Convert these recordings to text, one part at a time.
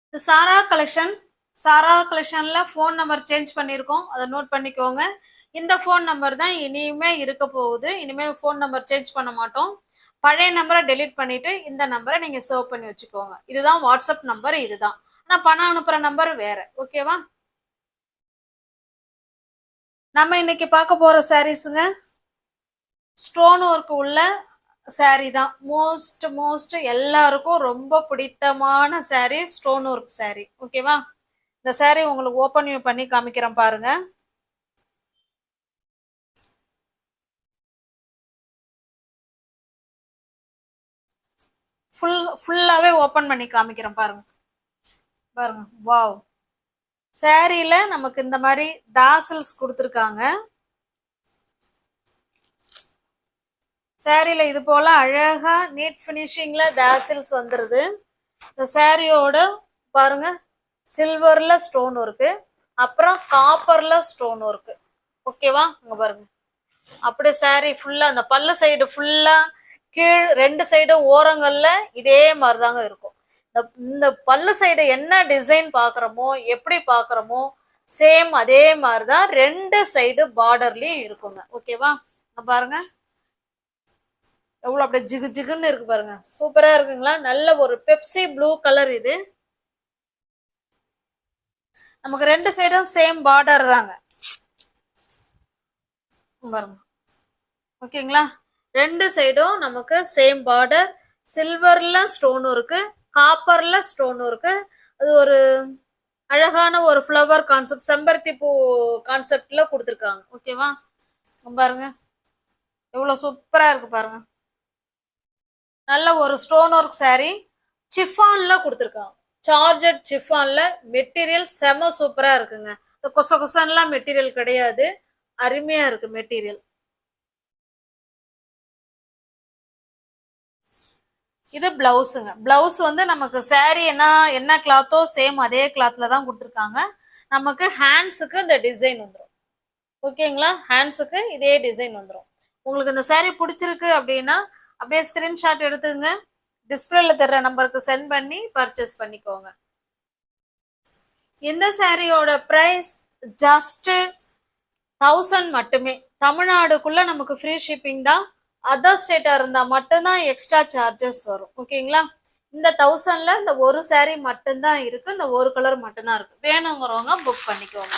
இது சாரா கலெக்ஷன்ல phone number change பண்ணியிருக்கோம், அதை நோட் பண்ணிக்கோங்க. இந்த ஃபோன் நம்பர் தான் இனிமே இருக்க போகுது. இனிமே ஃபோன் நம்பர் சேஞ்ச் பண்ண மாட்டோம். பழைய நம்பரை டெலீட் பண்ணிட்டு இந்த நம்பரை நீங்க சேவ் பண்ணி வச்சுக்கோங்க. இதுதான் வாட்ஸ்அப் நம்பர், இதுதான். ஆனா பணம் அனுப்புற நம்பர் வேற. ஓகேவா? நம்ம இன்னைக்கு பார்க்க போற சாரீஸுங்க ஸ்டோன் ஒர்க் உள்ள சாரீ தான். மோஸ்ட் எல்லாருக்கும் ரொம்ப பிடித்தமான சாரீ ஸ்டோன் ஒர்க் சாரீ. ஓகேவா? இந்த சாரீ உங்களுக்கு ஓபன் பண்ணி காமிக்கிறேன் பாருங்க. ஃபுல்லாவே ஓபன் பண்ணி காமிக்கிறேன் பாருங்க. பாருங்க, வாவ். சாரீல நமக்கு இந்த மாதிரி டாசல்ஸ் கொடுத்துருக்காங்க. சாரீல இது போல அழகா நீட் பினிஷிங்ல டாசல்ஸ் வந்துருது. இந்த சாரியோட பாருங்க, சில்வர்ல ஸ்டோன் ஒர்க்கு, அப்புறம் காப்பர்ல ஸ்டோன் ஒர்க்கு. ஓகேவா? இங்க பாருங்க, அப்படியே சாரி ஃபுல்லா அந்த பல்லு சைடு ஃபுல்லா கீழ் ரெண்டு சைடு ஓரங்கள்ல இதே மாதிரிதாங்க இருக்கும். இந்த பல்லு சைடு என்ன டிசைன் பாக்குறோமோ, எப்படி பாக்குறோமோ, சேம் அதே மாதிரிதான் ரெண்டு சைடு பார்டர்லயும் இருக்குங்க. ஓகேவா? பாருங்க எவ்வளவு அப்படியே ஜிகு ஜிகுன்னு இருக்கு பாருங்க. சூப்பரா இருக்குங்களா? நல்ல ஒரு பெப்சி ப்ளூ கலர். இது நமக்கு ரெண்டு சைடும் சேம் பார்டர் தாங்க. பாருங்க, ஓகேங்களா? ரெண்டு சைடும் நமக்கு சேம் பார்டர். சில்வர்ல ஸ்டோன் இருக்கு, காப்பர்ல ஸ்டோன் இருக்கு. அது ஒரு அழகான ஒரு ஃப்ளவர் கான்செப்ட், செம்பருத்தி பூ கான்செப்ட்ல கொடுத்துருக்காங்க. ஓகேவா? பாருங்க எவ்வளவு சூப்பரா இருக்கு பாருங்க. நல்ல ஒரு ஸ்டோன் ஒர்க் சாரி சிஃபான்ல கொடுத்துருக்காங்க. சார்ஜட் சிஃபான்ல மெட்டீரியல் செம சூப்பரா இருக்குங்க. இந்த கொச கொசன்லாம் மெட்டீரியல் கிடையாது, அருமையா இருக்கு மெட்டீரியல். இது பிளவுஸுங்க. பிளவுஸ் வந்து நமக்கு சாரி என்ன கிளாத்தோ சேம் அதே கிளாத்ல தான் கொடுத்துருக்காங்க. நமக்கு ஹேண்ட்ஸுக்கு இந்த டிசைன் வந்துடும். ஓகேங்களா? ஹேண்ட்ஸுக்கு இதே டிசைன் வந்துடும். உங்களுக்கு இந்த சாரி பிடிச்சிருக்கு அப்படின்னா அப்படியே ஸ்கிரீன்ஷாட் எடுத்துங்க, டிஸ்பிளேல தர்ற நம்பருக்கு சென்ட் பண்ணி பர்ச்சேஸ் பண்ணிக்கோங்க. இந்த சாரியோட பிரைஸ் ஜஸ்ட் 1000 மட்டுமே. தமிழ்நாடுக்குள்ள நமக்கு ஃப்ரீ ஷிப்பிங் தான். அதர் ஸ்டேட்டா இருந்தா மட்டும்தான் எக்ஸ்ட்ரா சார்ஜஸ் வரும். ஓகேங்களா? இந்த 1000ல இந்த ஒரு சாரி மட்டும்தான் இருக்கு, இந்த ஒரு கலர் மட்டும்தான் இருக்கு. வேணுங்கிறவங்க புக் பண்ணிக்கோங்க.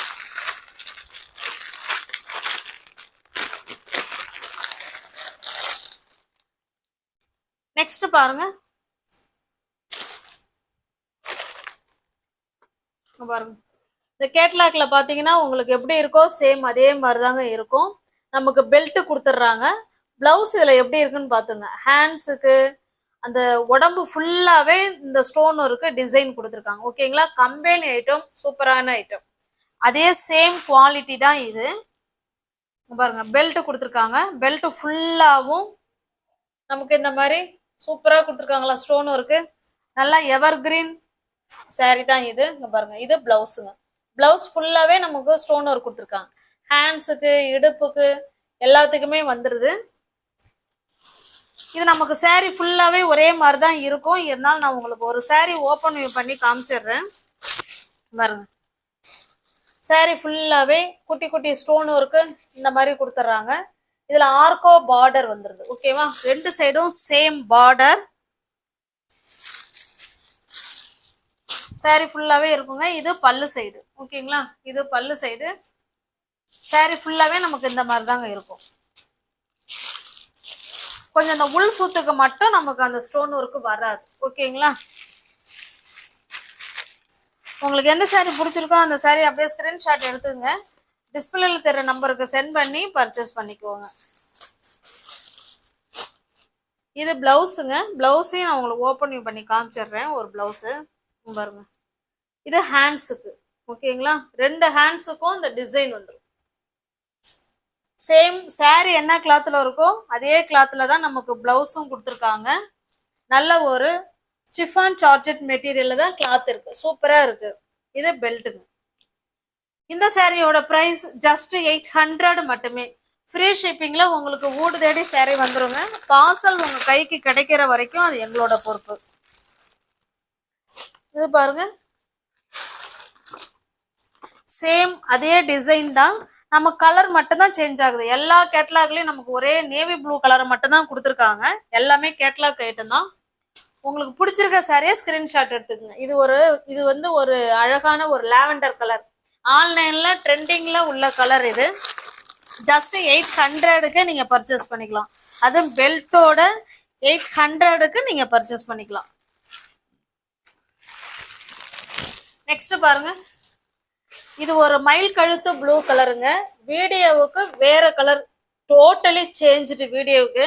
நெக்ஸ்ட் பாருங்க. பாருங்க, இந்த கேட்லாக்ல பாத்தீங்கன்னா உங்களுக்கு எப்படி இருக்கோ சேம் அதே மாதிரிதாங்க இருக்கும். நமக்கு பெல்ட் கொடுத்துட்றாங்க. பிளவுஸ் இதுல எப்படி இருக்குன்னு பாத்துங்க. ஹேண்ட்ஸுக்கு அந்த உடம்பு ஃபுல்லாவே இந்த ஸ்டோன் ஒர்க்கு டிசைன் கொடுத்துருக்காங்க. ஓகேங்களா? கம்பெனி ஐட்டம், சூப்பரான ஐட்டம். அதே சேம் குவாலிட்டி தான் இது. பாருங்க, பெல்ட் கொடுத்துருக்காங்க. பெல்ட் ஃபுல்லாவும் நமக்கு இந்த மாதிரி சூப்பரா கொடுத்துருக்காங்களா ஸ்டோன் ஒர்க்கு. நல்லா எவர் கிரீன் சாரி தான் இது. இங்க பாருங்க, இது பிளவுஸுங்க. பிளவுஸ் ஃபுல்லாவே நமக்கு ஸ்டோன் ஒர்க் கொடுத்துருக்காங்க. ஹேண்ட்ஸுக்கு, இடுப்புக்கு எல்லாத்துக்குமே வந்துருது. இது நமக்கு சாரி ஃபுல்லாவே ஒரே மாதிரி தான் இருக்கும். இருந்தாலும் நான் உங்களுக்கு ஒரு சாரி ஓபன் பண்ணி காமிச்சிடுறேன் பாருங்க. சாரி ஃபுல்லாவே குட்டி குட்டி ஸ்டோன் ஒர்க்கு இந்த மாதிரி கொடுத்துட்றாங்க. இதுல ஆர்கோ பார்டர் வந்துருது. ஓகேவா? ரெண்டு சைடும் சேம் பார்டர். சாரி ஃபுல்லாவே இருக்குங்க. இது பல்லு சைடு. ஓகேங்களா? இது பல்லு சைடு. சாரி ஃபுல்லாவே நமக்கு இந்த மாதிரி தாங்க இருக்கும். கொஞ்சம் அந்த உள் சூத்துக்கு மட்டும் நமக்கு அந்த ஸ்டோன் ஒர்க்கு வராது. ஓகேங்களா? உங்களுக்கு எந்த சாரி பிடிச்சிருக்கோ அந்த சாரி அப்படியே ஸ்கிரீன்ஷாட் எடுத்துங்க, டிஸ்பிளேல தெரிய நம்பருக்கு சென்ட் பண்ணி பர்ச்சேஸ் பண்ணிக்கோங்க. இது பிளவுஸுங்க. பிளவுஸையும் நான் உங்களுக்கு ஓப்பன் பண்ணி காமிச்சிடுறேன். ஒரு பிளவுஸு பாருங்க. இது ஹேண்ட்ஸுக்கு. ஓகேங்களா? ரெண்டு ஹேண்ட்ஸுக்கும் இந்த டிசைன் வந்துடும். சேம் சாரி என்ன கிளாத்ல இருக்கோ அதே கிளாத்ல தான் நமக்கு பிளவுஸும் கொடுத்துருக்காங்க. நல்ல ஒரு சிஃபான் சார்ஜெட் மெட்டீரியல்ல தான் கிளாத் இருக்கு. சூப்பரா இருக்கு. இது பெல்ட்டுங்க. இந்த சாரியோட பிரைஸ் ஜஸ்ட் 800 மட்டுமே. ஃப்ரீ ஷிப்பிங்ல உங்களுக்கு வீடு தேடி சாரி வந்துருங்க. பார்சல் உங்க கைக்கு கிடைக்கிற வரைக்கும் அது எங்களோட பொறுப்பு. இது பாருங்க, சேம் அதே டிசைன் தான், நம்ம கலர் மட்டும் தான் சேஞ்ச் ஆகுது. எல்லா கேட்லாக்லயும் நமக்கு ஒரே நேவி ப்ளூ கலரை மட்டும் தான் கொடுத்துருக்காங்க. எல்லாமே கேட்லாக் ஐட்டம் தான். உங்களுக்கு பிடிச்சிருக்க சாரியை ஸ்கிரீன்ஷாட் எடுத்துக்கங்க. இது வந்து ஒரு அழகான ஒரு லாவெண்டர் கலர், ஆன்லைன்ல ட்ரெண்டிங்ல உள்ள கலர். இது ஜஸ்ட் 800க்கு நீங்க பர்ச்சேஸ் பண்ணிக்கலாம். அது பெல்ட்டோட 800க்கு நீங்க பர்ச்சேஸ் பண்ணிக்கலாம். நெக்ஸ்ட் பாருங்க, இது ஒரு மயில் கழுத்து ப்ளூ கலருங்க. வீடியோவுக்கு வேற கலர், டோட்டலி சேஞ்சுடு வீடியோவுக்கு.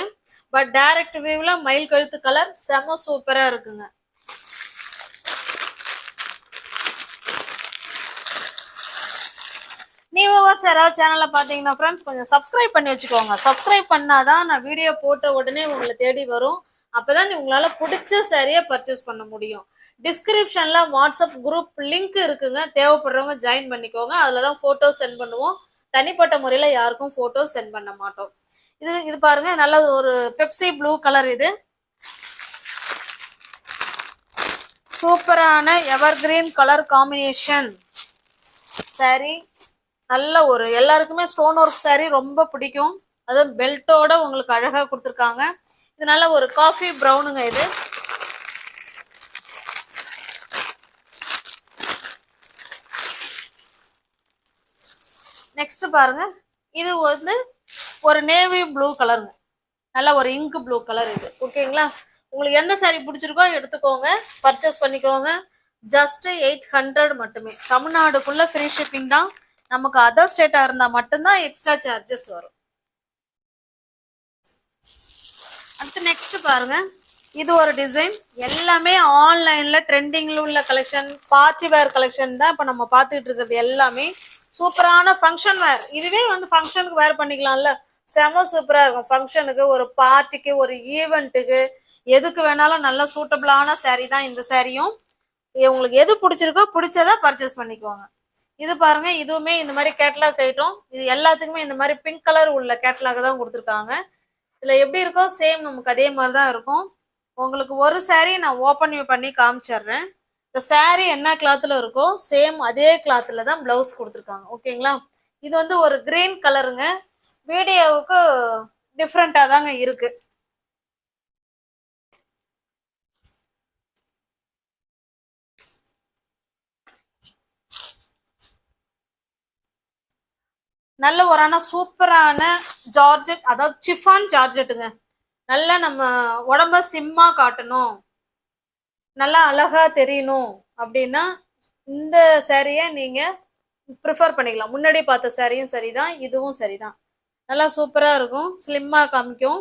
பட் டைரக்ட் வியூல மயில் கழுத்து கலர் செம சூப்பரா இருக்குங்க. நீவர்ஸ் யாராவது சேனல்ல பாத்தீங்கன்னா ஃப்ரெண்ட்ஸ் கொஞ்சம் சப்ஸ்கிரைப் பண்ணி வச்சுக்கோங்க. சப்ஸ்கிரைப் பண்ணாதான் நான் வீடியோ போட்ட உடனே உங்களை தேடி வரும். அப்பதான் உங்களால பிடிச்ச சாரியை பர்ச்சேஸ் பண்ண முடியும். டிஸ்கிரிப்ஷன்ல வாட்ஸ்அப் குரூப் லிங்க் இருக்குங்க, தேவைப்படுறவங்க ஜாயின் பண்ணிக்கோங்க. அதுலதான் போட்டோ சென்ட் பண்ணுவோம். தனிப்பட்ட முறையில யாருக்கும் போட்டோ சென்ட் பண்ண மாட்டோம். இது பாருங்க, நல்ல ஒரு பெப்சி ப்ளூ கலர். இது சூப்பரான எவர் கிரீன் கலர் காம்பினேஷன் சாரி. நல்ல ஒரு எல்லாருக்குமே ஸ்டோன் ஒர்க் சாரி ரொம்ப பிடிக்கும். அது பெல்ட்டோட உங்களுக்கு அழகா கொடுத்துருக்காங்க. இது நல்ல ஒரு காஃபி ப்ரௌனுங்க. இது நெக்ஸ்ட் பாருங்க, இது வந்து ஒரு நேவி ப்ளூ கலருங்க. நல்ல ஒரு இங்க் ப்ளூ கலர் இது. ஓகேங்களா, உங்களுக்கு எந்த சாரி பிடிச்சிருக்கோ எடுத்துக்கோங்க, பர்ச்சேஸ் பண்ணிக்கோங்க. ஜஸ்ட் 800 மட்டுமே. தமிழ்நாடுக்குள்ள ஃப்ரீ ஷிப்பிங் தான். நமக்கு அதர் ஸ்டேட்டா இருந்தா மட்டும்தான் எக்ஸ்ட்ரா சார்ஜஸ் வரும். அடுத்து நெக்ஸ்ட் பாருங்க, இது ஒரு டிசைன். எல்லாமே ஆன்லைன்ல ட்ரெண்டிங்ல உள்ள கலெக்ஷன், பார்ட்டி வேர் கலெக்ஷன் தான் இப்ப நம்ம பார்த்துட்டு இருக்கிறது. எல்லாமே சூப்பரான ஃபங்க்ஷன் வேர். இதுவே வந்து ஃபங்க்ஷனுக்கு வேர் பண்ணிக்கலாம்ல, செம சூப்பரா இருக்கும். ஃபங்க்ஷனுக்கு, ஒரு பார்ட்டிக்கு, ஒரு ஈவெண்ட்டுக்கு, எதுக்கு வேணாலும் நல்ல சூட்டபிளான சாரீ தான் இந்த சாரியும். உங்களுக்கு எது பிடிச்சிருக்கோ பிடிச்சதா பர்ச்சேஸ் பண்ணிக்குவாங்க. இது பாருங்க, இதுவுமே இந்த மாதிரி கேட்லாக் ஐட்டம். இது எல்லாத்துக்குமே இந்த மாதிரி பிங்க் கலர் உள்ள கேட்லாக் தான் கொடுத்துருக்காங்க. இதுல எப்படி இருக்கோ சேம் நமக்கு அதே மாதிரி தான் இருக்கும். உங்களுக்கு ஒரு சாரீ நான் ஓப்பன் பண்ணி காமிச்சிடுறேன். இந்த சாரீ என்ன கிளாத்ல இருக்கோ சேம் அதே கிளாத்ல தான் பிளவுஸ் கொடுத்துருக்காங்க. ஓகேங்களா, இது வந்து ஒரு கிரீன் கலருங்க. வீடியோவுக்கு டிஃப்ரெண்டா தாங்க இருக்கு. நல்ல ஒரு சூப்பரான ஜார்ஜெட், அதாவது சிஃபான் ஜார்ஜெட்டுங்க. நல்லா நம்ம உடம்ப சிம்மா காட்டணும், நல்லா அழகா தெரியணும் அப்படின்னா இந்த சாரியை நீங்க ப்ரிஃபர் பண்ணிக்கலாம். முன்னாடி பார்த்த சாரியும் சரிதான், இதுவும் சரிதான். நல்லா சூப்பரா இருக்கும், ஸ்லிம்மா காமிக்கும்.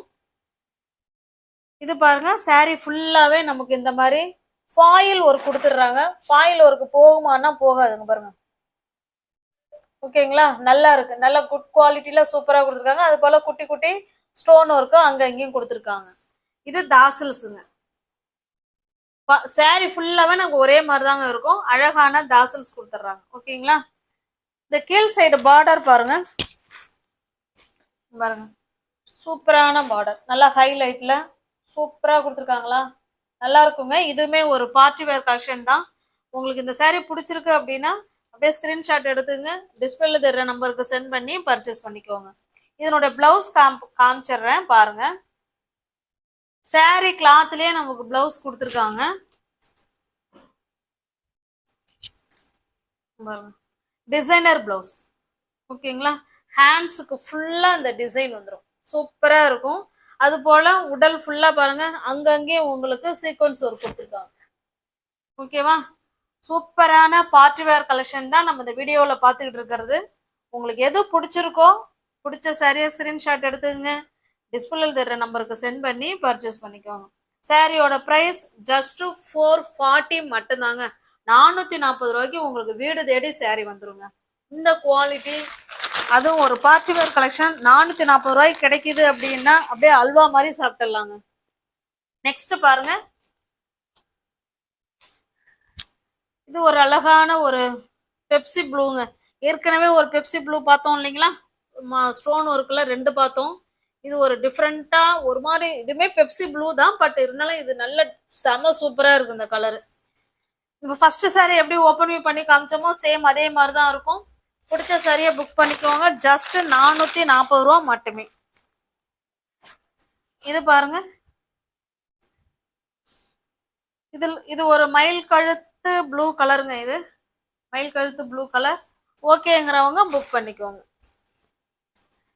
இது பாருங்க, சாரி ஃபுல்லாவே நமக்கு இந்த மாதிரி ஃபாயில் ஒர்க் கொடுத்துடுறாங்க. ஃபாயில் ஒர்க் போகுமானா போகாதுங்க பாருங்க. ஓகேங்களா, நல்லா இருக்கு. நல்ல குட் குவாலிட்டியில சூப்பரா கொடுத்துருக்காங்க. அது போல குட்டி குட்டி ஸ்டோன் ஒர்க்கும் அங்க இங்கேயும் கொடுத்துருக்காங்க. இது தாசில்ஸுங்க. சாரி ஃபுல்லாவே நமக்கு ஒரே மாதிரி தாங்க இருக்கும். அழகான தாசில்ஸ் கொடுத்துட்றாங்க. ஓகேங்களா, இந்த கீழ் சைடு பார்டர் பாருங்க, பாருங்க சூப்பரான பார்டர், நல்லா ஹைலைட்ல சூப்பரா கொடுத்துருக்காங்களா, நல்லா இருக்குங்க. இதுவுமே ஒரு பார்ட்டி வேர் கலெக்ஷன் தான். உங்களுக்கு இந்த சாரி பிடிச்சிருக்கு அப்படின்னா அப்படியே ஸ்கிரீன்ஷாட் எடுத்துங்க, டிஸ்பிளேல தெரிற நம்பருக்கு சென்ட் பண்ணி பர்ச்சேஸ் பண்ணிக்கோங்க. இதனோட பிளவுஸ் காமிச்சிடுறேன் பாருங்க. சாரி கிளாத்லயே நமக்கு பிளவுஸ் கொடுத்துருக்காங்க. Designer blouse. ஓகேங்களா, ஹேண்ட்ஸுக்கு ஃபுல்லா இந்த டிசைன் வந்துடும், சூப்பரா இருக்கும். அது போல உடல் ஃபுல்லா பாருங்க, அங்கங்கே உங்களுக்கு சீக்வன்ஸ் ஒர்க் கொடுத்துருக்காங்க. ஓகேவா, சூப்பரான பார்ட்டி வேர் கலெக்ஷன் தான் நம்ம இந்த வீடியோல பார்த்துக்கிட்டு இருக்கிறது. உங்களுக்கு எது பிடிச்சிருக்கோ பிடிச்ச சாரியை ஸ்கிரீன்ஷாட் எடுத்துக்கங்க, டிஸ்பிளேல தர்ற நம்பருக்கு சென்ட் பண்ணி பர்ச்சேஸ் பண்ணிக்கோங்க. சாரியோட பிரைஸ் ஜஸ்ட் 440 மட்டும்தாங்க. 440 ரூபாய்க்கு உங்களுக்கு வீடு தேடி சாரி வந்துருங்க. இந்த குவாலிட்டி, அதுவும் ஒரு பார்ட்டி வேர் கலெக்ஷன் 440 ரூபாய்க்கு கிடைக்குது அப்படின்னா அப்படியே அல்வா மாதிரி சாப்பிட்டுடலாங்க. நெக்ஸ்ட் பாருங்க, இது ஒரு அழகான ஒரு பெப்சி ப்ளூங்க. ஏற்கனவே ஒரு பெப்சி ப்ளூ பார்த்தோம் இல்லைங்களா, ஸ்டோன் ஒர்க்ல 2 பார்த்தோம். இது ஒரு டிஃப்ரெண்டா ஒரு மாதிரி, இதுவுமே பெப்சி ப்ளூ தான், பட் இருந்தாலும் இது நல்ல செம சூப்பரா இருக்கு இந்த கலரு. இப்போ ஃபர்ஸ்ட் சாரி எப்படி ஓப்பன் பண்ணி காமிச்சோமோ சேம் அதே மாதிரி தான் இருக்கும். பிடிச்ச சாரியை புக் பண்ணிக்கோங்க. ஜஸ்ட் 440 ரூபா மட்டுமே. இது பாருங்க, இது ஒரு மயில் கழுத்து ப்ளூ கலருங்க. இது மயில் கழுத்து ப்ளூ கலர். ஓகேங்கிறவங்க புக் பண்ணிக்கோங்க.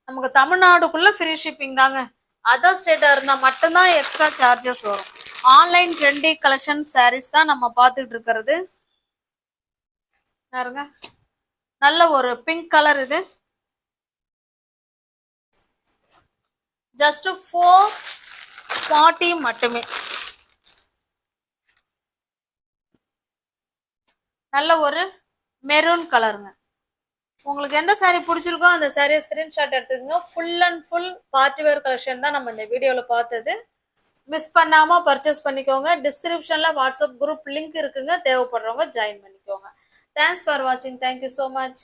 நமக்கு தமிழ்நாடுக்குள்ள ஃப்ரீ ஷிப்பிங் தாங்க. அதர் ஸ்டேட்டா இருந்தா மட்டும்தான் எக்ஸ்ட்ரா சார்ஜஸ் வரும். ஆன்லைன் ட்ரெண்டி கலெக்ஷன் சாரீஸ் தான் நம்ம பார்த்துட்டு இருக்கிறது. பாருங்க, நல்ல ஒரு பிங்க் கலர். இது ஜஸ்ட் 440 மட்டுமே. நல்ல ஒரு மெரூன் கலருங்க. உங்களுக்கு எந்த சாரீ பிடிச்சிருக்கோ அந்த சாரியை ஸ்கிரீன்ஷாட் எடுத்துக்கோங்க. Full and full party wear collection தான் நம்ம இந்த வீடியோவில் பார்த்தது. மிஸ் பண்ணாம பர்ச்சேஸ் பண்ணிக்கோங்க. டிஸ்கிரிப்ஷன்ல வாட்ஸ்அப் குரூப் லிங்க் இருக்குங்க. தேவைப்படுறவங்க ஜாயின் பண்ணிக்கோங்க. தேங்க்ஸ் ஃபார் வாட்சிங். Thank you so much.